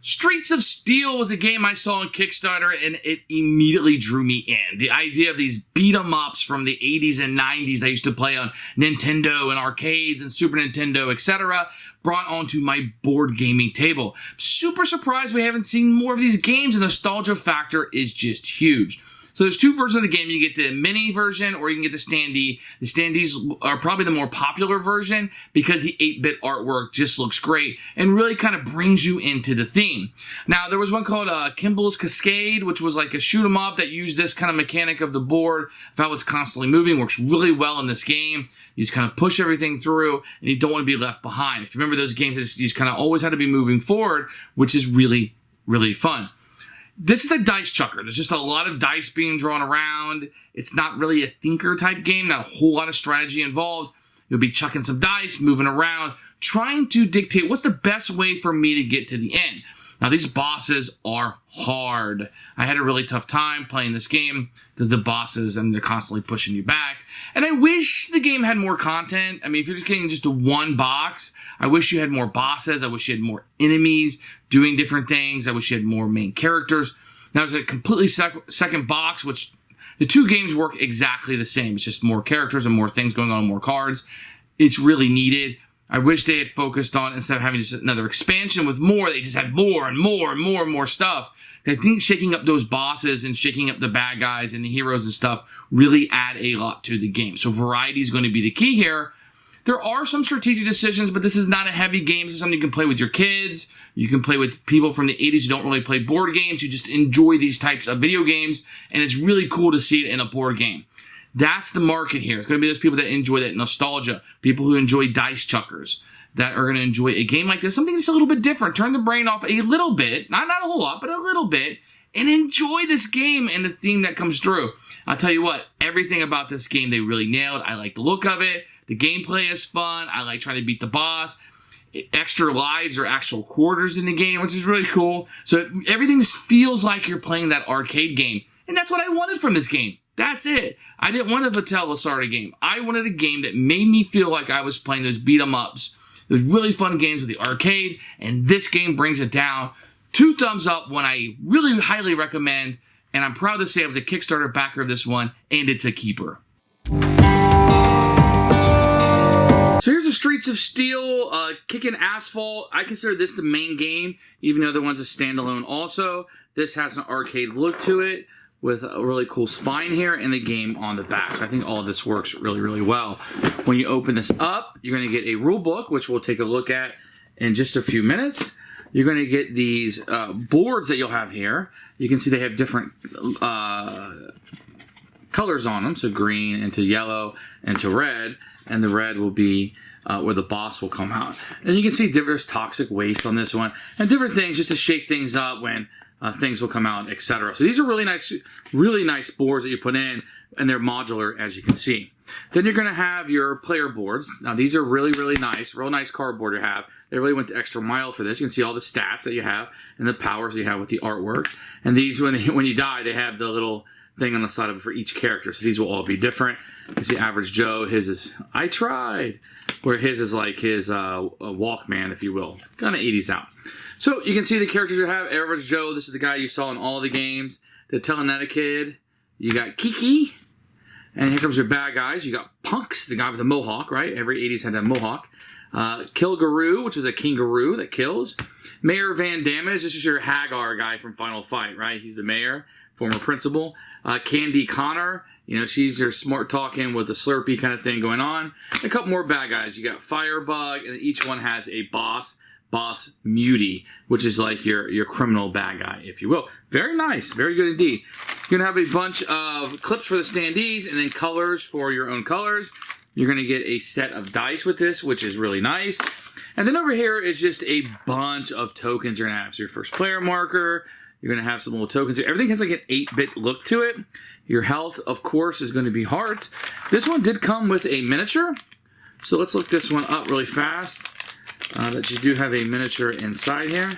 Streets of Steel was a game I saw on Kickstarter, and it immediately drew me in. The idea of these beat-em-ups from the 80s and 90s I used to play on Nintendo and arcades and Super Nintendo, etc., brought onto my board gaming table. Super surprised we haven't seen more of these games. The nostalgia factor is just huge. So there's two versions of the game. You get the mini version or you can get the standee. The standees are probably the more popular version because the 8-bit artwork just looks great and really kind of brings you into the theme. Now, there was one called Kimball's Cascade, which was like a shoot 'em up that used this kind of mechanic of the board of how it's constantly moving. Works really well in this game. You just kind of push everything through and you don't want to be left behind. If you remember those games, you just kind of always had to be moving forward, which is really, really fun. This is a dice chucker. There's just a lot of dice being drawn around. It's not really a thinker type game, not a whole lot of strategy involved. You'll be chucking some dice, moving around, trying to dictate what's the best way for me to get to the end. Now, these bosses are hard. I had a really tough time playing this game because the bosses, and they're constantly pushing you back. And I wish the game had more content. I mean, if you're just getting just a one box, I wish you had more bosses. I wish you had more enemies doing different things. I wish you had more main characters. Now, there's a completely second box, which the two games work exactly the same. It's just more characters and more things going on and more cards. It's really needed. I wish they had focused on, instead of having just another expansion with more, they just had more and more and more and more stuff. I think shaking up those bosses and shaking up the bad guys and the heroes and stuff really add a lot to the game. So variety is going to be the key here. There are some strategic decisions, but this is not a heavy game. This is something you can play with your kids. You can play with people from the 80s who don't really play board games, who just enjoy these types of video games, and it's really cool to see it in a board game. That's the market here. It's going to be those people that enjoy that nostalgia, people who enjoy dice chuckers, that are going to enjoy a game like this, something that's a little bit different. Turn the brain off a little bit, not a whole lot, but a little bit, and enjoy this game and the theme that comes through. I'll tell you what, everything about this game they really nailed. I like the look of it. The gameplay is fun. I like trying to beat the boss. Extra lives or actual quarters in the game, which is really cool. So everything feels like you're playing that arcade game. And that's what I wanted from this game. That's it. I didn't want a Vital Lacerda game. I wanted a game that made me feel like I was playing those beat-em-ups. Those really fun games with the arcade, and this game brings it down. 2 thumbs up, one I really highly recommend, and I'm proud to say I was a Kickstarter backer of this one, and it's a keeper. So here's the Streets of Steel, Kicking Asphalt. I consider this the main game, even though the other one's a standalone also. This has an arcade look to it with a really cool spine here and the game on the back. So I think all of this works really, really well. When you open this up, you're going to get a rule book, which we'll take a look at in just a few minutes. You're going to get these boards that you'll have here. You can see they have different colors on them, so green into yellow into red, and the red will be where the boss will come out. And you can see there's toxic waste on this one, and different things just to shake things up when things will come out, etc. So these are really nice boards that you put in, and they're modular, as you can see. Then you're going to have your player boards. Now, these are really, really nice. Real nice cardboard you have. They really went the extra mile for this. You can see all the stats that you have and the powers you have with the artwork. And these, when you die, they have the little thing on the side of it for each character. So these will all be different. You can see Average Joe. His is, I tried. Where his is like his Walkman, if you will. Kind of 80s out. So you can see the characters you have. Average Joe, this is the guy you saw in all the games. The Telling Kid. You got Kiki. And here comes your bad guys. You got Punks, the guy with the mohawk, right? Every 80s had that mohawk. Kilgaroo, which is a kangaroo that kills. Mayor Van Damage, this is your Hagar guy from Final Fight, right? He's the mayor, former principal. Candy Connor, you know, she's your smart talking with the Slurpee kind of thing going on. A couple more bad guys. You got Firebug, and each one has a boss Muty, which is like your criminal bad guy, if you will. Very nice. Very good indeed. You're going to have a bunch of clips for the standees and then colors for your own colors. You're going to get a set of dice with this, which is really nice. And then over here is just a bunch of tokens you're going to have. So your first player marker, you're going to have some little tokens. Everything has like an 8-bit look to it. Your health, of course, is going to be hearts. This one did come with a miniature. So let's look this one up really fast. That you do have a miniature inside here.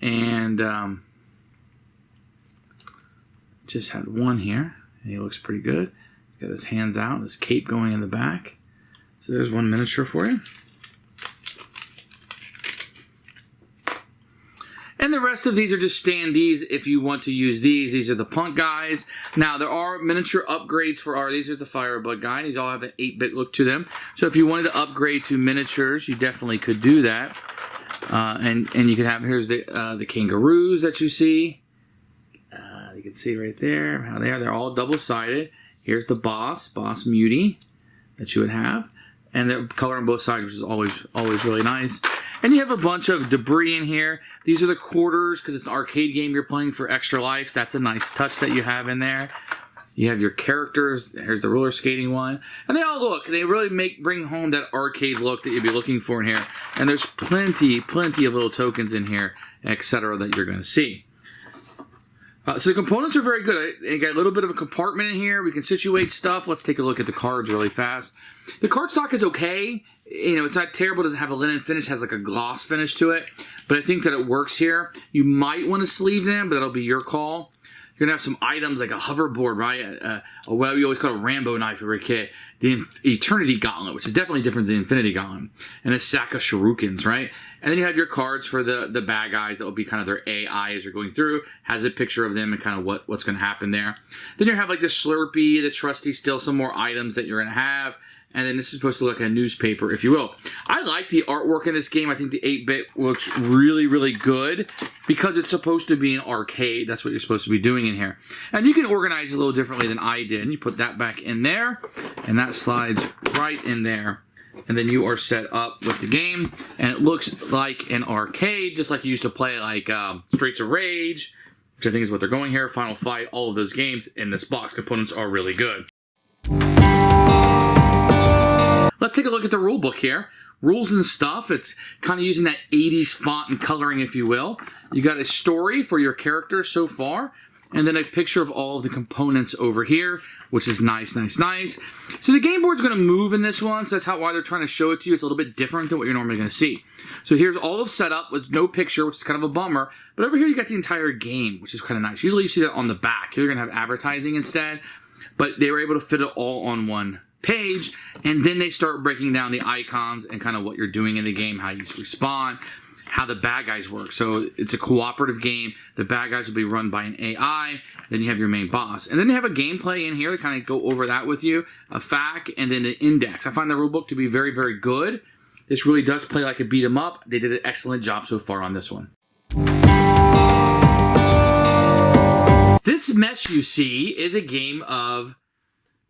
And just had one here. And he looks pretty good. He's got his hands out, his cape going in the back. So there's one miniature for you. And the rest of these are just standees if you want to use these. These are the punk guys. Now, there are miniature upgrades for these are the Firebug guy. These all have an 8-bit look to them. So if you wanted to upgrade to miniatures, you definitely could do that. And you can have, here's the kangaroos that you see. You can see right there how they are. They're all double-sided. Here's the boss Muty that you would have. And they're colored on both sides, which is always really nice. And you have a bunch of debris in here. These are the quarters, because it's an arcade game you're playing for extra lives. That's a nice touch that you have in there. You have your characters. Here's the roller skating one. And they really bring home that arcade look that you'd be looking for in here. And there's plenty of little tokens in here, etc. that you're going to see. So the components are very good. You got a little bit of a compartment in here. We can situate stuff. Let's take a look at the cards really fast. The cardstock is okay. You know, it's not terrible. It doesn't have a linen finish. It has like a gloss finish to it. But I think that it works here. You might want to sleeve them, but that'll be your call. You're going to have some items like a hoverboard, right? What we always call a Rambo knife for a kid. The Eternity Gauntlet, which is definitely different than the Infinity Gauntlet. And a sack of shurikens, right? And then you have your cards for the bad guys. That will be kind of their AI as you're going through. Has a picture of them and kind of what's going to happen there. Then you have like the Slurpee, the Trusty, still some more items that you're going to have. And then this is supposed to look like a newspaper, if you will. I like the artwork in this game. I think the 8-bit looks really, really good because it's supposed to be an arcade. That's what you're supposed to be doing in here. And you can organize it a little differently than I did. And you put that back in there, and that slides right in there. And then you are set up with the game. And it looks like an arcade, just like you used to play like Streets of Rage, which I think is what they're going here, Final Fight, all of those games in this box. Components are really good. Let's take a look at the rule book here. Rules and stuff. It's kind of using that 80s font and coloring, if you will. You got a story for your character so far, and then a picture of all of the components over here, which is nice. So the game board's going to move in this one, so that's why they're trying to show it to you. It's a little bit different than what you're normally going to see. So here's all of setup with no picture, which is kind of a bummer. But over here you got the entire game, which is kind of nice. Usually you see that on the back. You're going to have advertising instead, but they were able to fit it all on one page, and then they start breaking down the icons and kind of what you're doing in the game, how you respond, how the bad guys work. So it's a cooperative game. The bad guys will be run by an AI. Then you have your main boss. And then you have a gameplay in here to kind of go over that with you, a FAQ, and then an index. I find the rulebook to be very, very good. This really does play like a beat 'em up. They did an excellent job so far on this one. This mess you see is a game of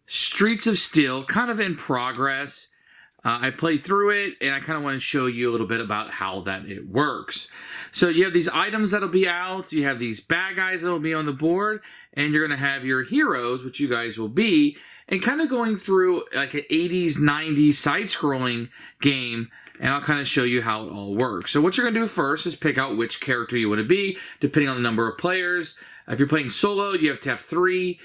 Streets of Steel, kind of in progress. I played through it, and I kind of want to show you a little bit about how that it works. So you have these items that'll be out, you have these bad guys that'll be on the board, and you're going to have your heroes, which you guys will be, and kind of going through like an 80s, 90s side-scrolling game, and I'll kind of show you how it all works. So what you're going to do first is pick out which character you want to be, depending on the number of players. If you're playing solo, you have to have 3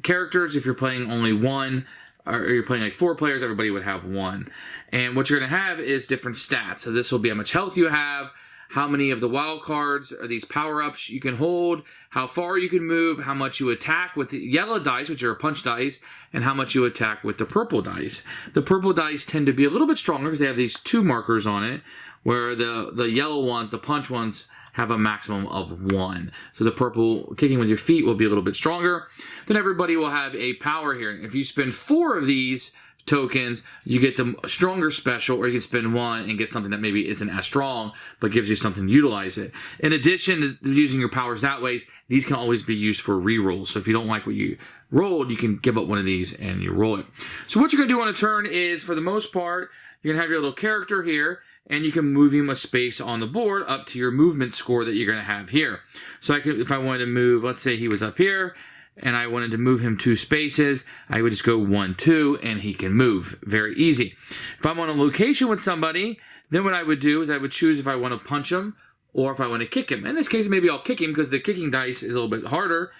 characters. If you're playing only 1, or you're playing like 4 players, everybody would have 1. And what you're going to have is different stats. So this will be how much health you have, how many of the wild cards are these power-ups you can hold, how far you can move, how much you attack with the yellow dice, which are punch dice, and how much you attack with the purple dice. The purple dice tend to be a little bit stronger because they have these 2 markers on it, where the yellow ones, the punch ones, have a maximum of 1. So the purple, kicking with your feet, will be a little bit stronger. Then everybody will have a power here. If you spend 4 of these tokens, you get the stronger special, or you can spend 1 and get something that maybe isn't as strong, but gives you something to utilize it. In addition to using your powers that way, these can always be used for rerolls. So if you don't like what you rolled, you can give up one of these and you roll it. So what you're going to do on a turn is, for the most part, you're going to have your little character here, and you can move him a space on the board up to your movement score that you're going to have here. So if I wanted to move, let's say he was up here, and I wanted to move him 2 spaces, I would just go 1, 2, and he can move. Very easy. If I'm on a location with somebody, then what I would do is I would choose if I want to punch him or if I want to kick him. In this case, maybe I'll kick him because the kicking dice is a little bit harder,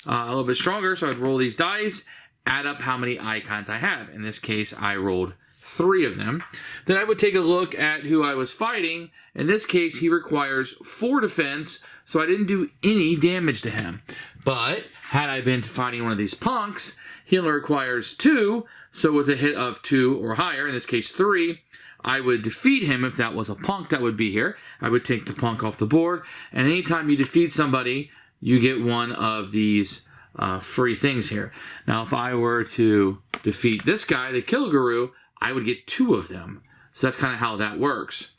a little bit stronger. So I'd roll these dice, add up how many icons I have. In this case, I rolled 3 of them. Then I would take a look at who I was fighting. In this case, he requires 4 defense, so I didn't do any damage to him. But had I been fighting one of these punks, he only requires 2, so with a hit of 2 or higher, in this case 3, I would defeat him. If that was a punk that would be here, I would take the punk off the board. And anytime you defeat somebody, you get one of these free things here. Now, if I were to defeat this guy, the Kill Guru, I would get 2 of them. So that's kind of how that works.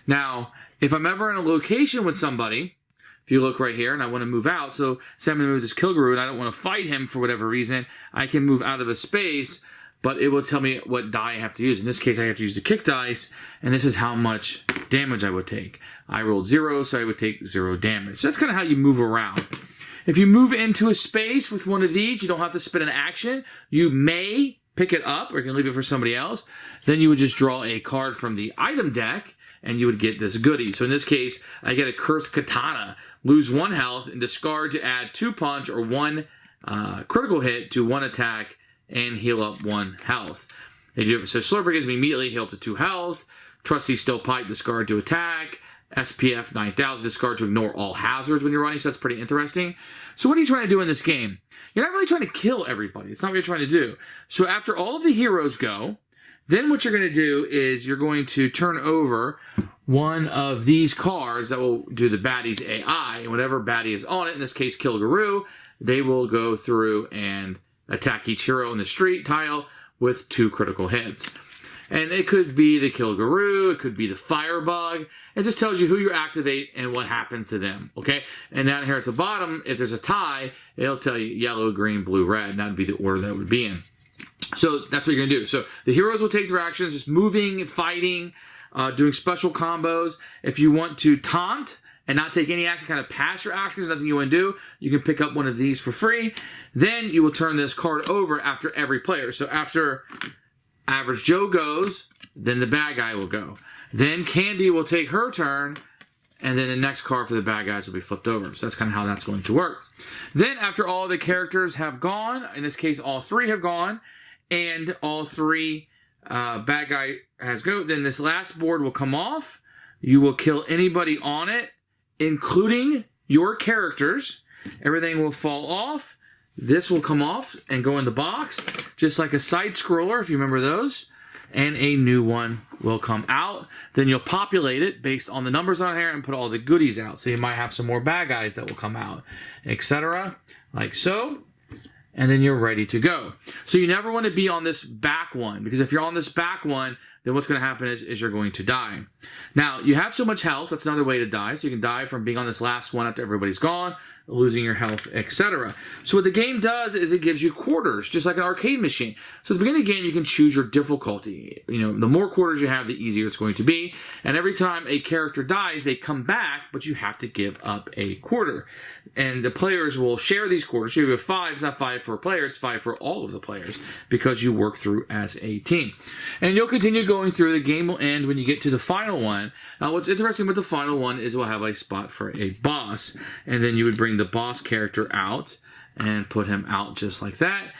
Now, if I'm ever in a location with somebody, if you look right here, and I want to move out, so say I'm going to move this Kill Guru, and I don't want to fight him for whatever reason, I can move out of a space, but it will tell me what die I have to use. In this case, I have to use the kick dice, and this is how much damage I would take. I rolled 0, so I would take 0 damage. So that's kind of how you move around. If you move into a space with one of these, you don't have to spend an action. You may pick it up, or you can leave it for somebody else. Then you would just draw a card from the item deck, and you would get this goodie. So in this case, I get a Cursed Katana. Lose 1 health and discard to add 2 punch or 1 critical hit to 1 attack and heal up 1 health. So Slurper gives me immediately heal up to 2 health. Trusty Stovepipe, discard to attack. SPF 9000, discard to ignore all hazards when you're running, so that's pretty interesting. So what are you trying to do in this game? You're not really trying to kill everybody. It's not what you're trying to do. So after all of the heroes go, then what you're going to do is you're going to turn over one of these cards that will do the baddie's AI, and whatever baddie is on it, in this case Kill Guru, they will go through and attack each hero in the street tile with 2 critical hits. And it could be the Kill Guru, it could be the Firebug. It just tells you who you activate and what happens to them, okay? And down here at the bottom, if there's a tie, it'll tell you yellow, green, blue, red, and that would be the order that would be in. So that's what you're going to do. So the heroes will take their actions, just moving, fighting, doing special combos. If you want to taunt and not take any action, kind of pass your actions, nothing you want to do, you can pick up one of these for free. Then you will turn this card over after every player. So after Average Joe goes, then the bad guy will go. Then Candy will take her turn, and then the next card for the bad guys will be flipped over. So that's kind of how that's going to work. Then after all the characters have gone, in this case all 3 have gone, and all 3 bad guy has go, then this last board will come off. You will kill anybody on it, including your characters. Everything will fall off. This will come off and go in the box, just like a side scroller, if you remember those. And a new one will come out. Then you'll populate it based on the numbers on here and put all the goodies out. So you might have some more bad guys that will come out, etc. Like so. And then you're ready to go. So you never want to be on this back one, because if you're on this back one, then what's going to happen is you're going to die. Now, you have so much health, that's another way to die. So you can die from being on this last one after everybody's gone, losing your health, etc. So what the game does is it gives you quarters, just like an arcade machine. So at the beginning of the game, you can choose your difficulty. You know, the more quarters you have, the easier it's going to be. And every time a character dies, they come back, but you have to give up a quarter. And the players will share these quarters. So you have 5, it's not 5 for a player, it's 5 for all of the players, because you work through as a team. And you'll continue going through. The game will end when you get to the final one. Now, what's interesting with the final one is we'll have a spot for a boss. And then you would bring the boss character out and put him out just like that.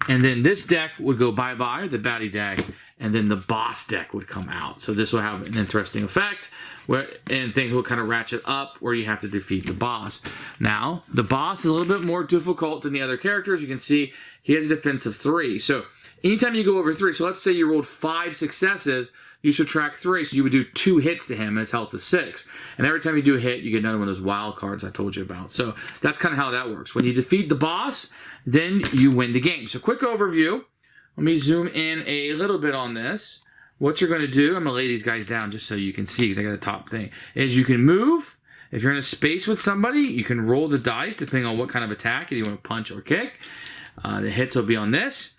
And then this deck would go bye-bye, the baddie deck, and then the boss deck would come out. So this will have an interesting effect, and things will kind of ratchet up where you have to defeat the boss. Now, the boss is a little bit more difficult than the other characters. You can see he has a defense of 3. So anytime you go over 3, so let's say you rolled 5 successes, you subtract 3, so you would do 2 hits to him, and his health is 6. And every time you do a hit, you get another one of those wild cards I told you about. So that's kind of how that works. When you defeat the boss, then you win the game. So quick overview. Let me zoom in a little bit on this. What you're going to do, I'm going to lay these guys down just so you can see, because I got a top thing, is you can move. If you're in a space with somebody, you can roll the dice depending on what kind of attack, if you want to punch or kick. The hits will be on this.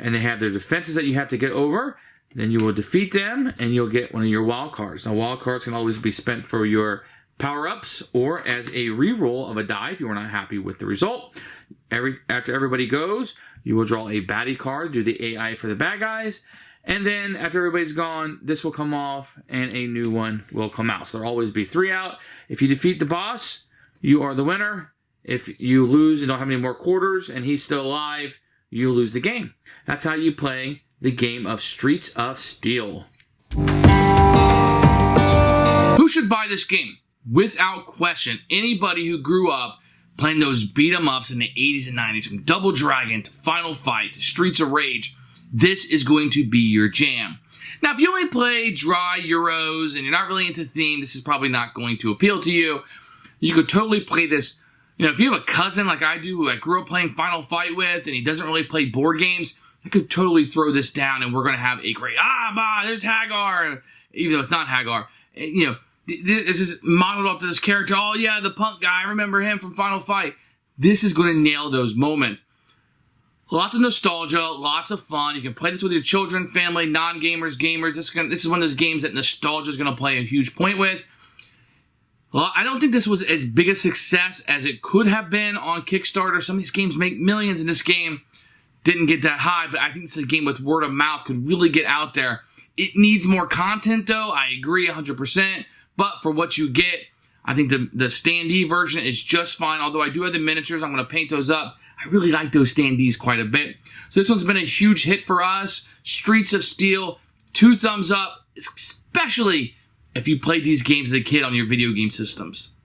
And they have their defenses that you have to get over. Then you will defeat them, and you'll get one of your wild cards. Now, wild cards can always be spent for your power-ups or as a reroll of a die if you were not happy with the result. After everybody goes, you will draw a baddie card, do the AI for the bad guys, and then after everybody's gone, this will come off, and a new one will come out. So there'll always be 3 out. If you defeat the boss, you are the winner. If you lose and don't have any more quarters, and he's still alive, you lose the game. That's how you play the game of Streets of Steel. Who should buy this game? Without question, anybody who grew up playing those beat-em-ups in the 80s and 90s, from Double Dragon to Final Fight to Streets of Rage, this is going to be your jam. Now, if you only play dry Euros and you're not really into theme, this is probably not going to appeal to you. You could totally play this. You know, if you have a cousin like I do who I grew up playing Final Fight with and he doesn't really play board games, I could totally throw this down and we're going to have a great, there's Hagar, even though it's not Hagar. You know, this is modeled off to this character. Oh, yeah, the punk guy. I remember him from Final Fight. This is going to nail those moments. Lots of nostalgia, lots of fun. You can play this with your children, family, non-gamers, gamers. This is one of those games that nostalgia is going to play a huge point with. Well, I don't think this was as big a success as it could have been on Kickstarter. Some of these games make millions, and this game didn't get that high, but I think this is a game with word of mouth could really get out there. It needs more content, though. I agree 100%, but for what you get, I think the standee version is just fine, although I do have the miniatures. I'm going to paint those up. I really like those standees quite a bit. So this one's been a huge hit for us. Streets of Steel, 2 thumbs up, especially if you played these games as a kid on your video game systems.